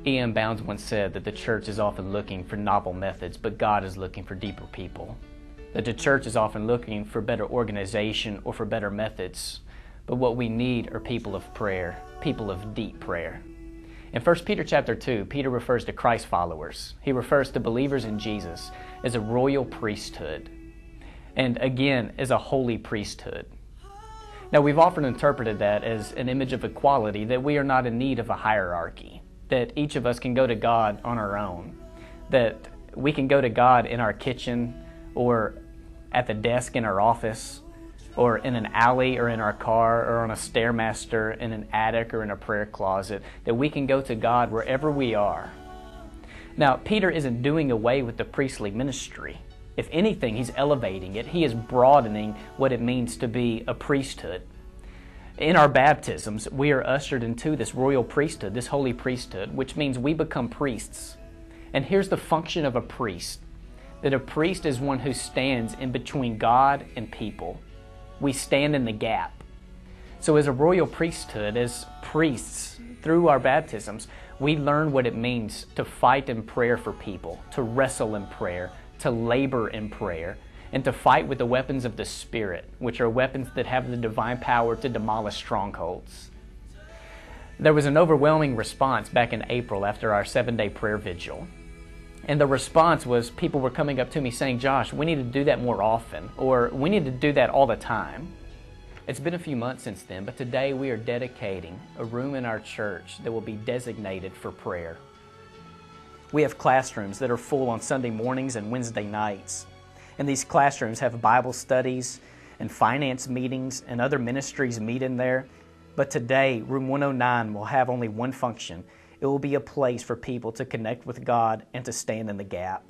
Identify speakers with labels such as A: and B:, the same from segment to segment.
A: E.M. Bounds once said that the church is often looking for novel methods, but God is looking for deeper people. That the church is often looking for better organization or for better methods, but what we need are people of prayer, people of deep prayer. In 1 Peter chapter 2, Peter refers to Christ followers. He refers to believers in Jesus as a royal priesthood, and again, as a holy priesthood. Now, we've often interpreted that as an image of equality, that we are not in need of a hierarchy, that each of us can go to God on our own, that we can go to God in our kitchen or at the desk in our office or in an alley or in our car or on a Stairmaster in an attic or in a prayer closet, that we can go to God wherever we are. Now, Peter isn't doing away with the priestly ministry. If anything, he's elevating it. He is broadening what it means to be a priesthood. In our baptisms, we are ushered into this royal priesthood, this holy priesthood, which means we become priests. And here's the function of a priest, that a priest is one who stands in between God and people. We stand in the gap. So as a royal priesthood, as priests, through our baptisms, we learn what it means to fight in prayer for people, to wrestle in prayer, to labor in prayer, and to fight with the weapons of the Spirit, which are weapons that have the divine power to demolish strongholds. There was an overwhelming response back in April after our 7-day prayer vigil. And the response was people were coming up to me saying, "Josh, we need to do that more often," or "We need to do that all the time." It's been a few months since then, but today we are dedicating a room in our church that will be designated for prayer. We have classrooms that are full on Sunday mornings and Wednesday nights. And these classrooms have Bible studies and finance meetings and other ministries meet in there. But today, room 109 will have only one function. It will be a place for people to connect with God and to stand in the gap.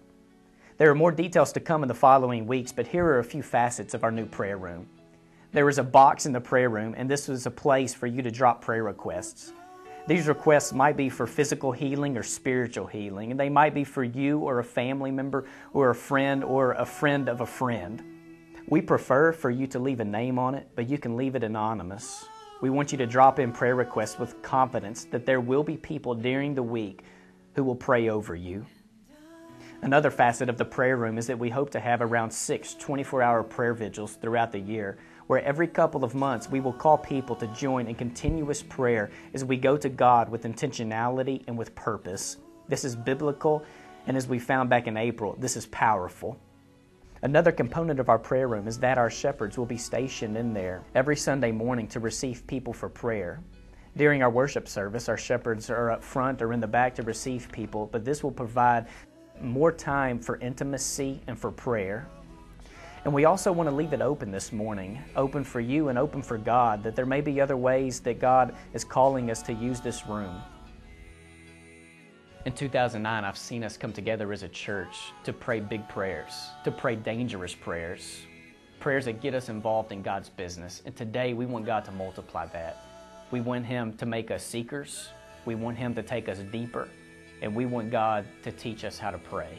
A: There are more details to come in the following weeks, but here are a few facets of our new prayer room. There is a box in the prayer room, and this is a place for you to drop prayer requests. These requests might be for physical healing or spiritual healing, and they might be for you or a family member or a friend of a friend. We prefer for you to leave a name on it, but you can leave it anonymous. We want you to drop in prayer requests with confidence that there will be people during the week who will pray over you. Another facet of the prayer room is that we hope to have around 6 24-hour prayer vigils throughout the year, where every couple of months we will call people to join in continuous prayer as we go to God with intentionality and with purpose. This is biblical, and as we found back in April, this is powerful. Another component of our prayer room is that our shepherds will be stationed in there every Sunday morning to receive people for prayer. During our worship service, our shepherds are up front or in the back to receive people, but this will provide more time for intimacy and for prayer. And we also want to leave it open this morning, open for you and open for God, that there may be other ways that God is calling us to use this room. In 2009, I've seen us come together as a church to pray big prayers, to pray dangerous prayers, prayers that get us involved in God's business. And today, we want God to multiply that. We want Him to make us seekers. We want Him to take us deeper. And we want God to teach us how to pray.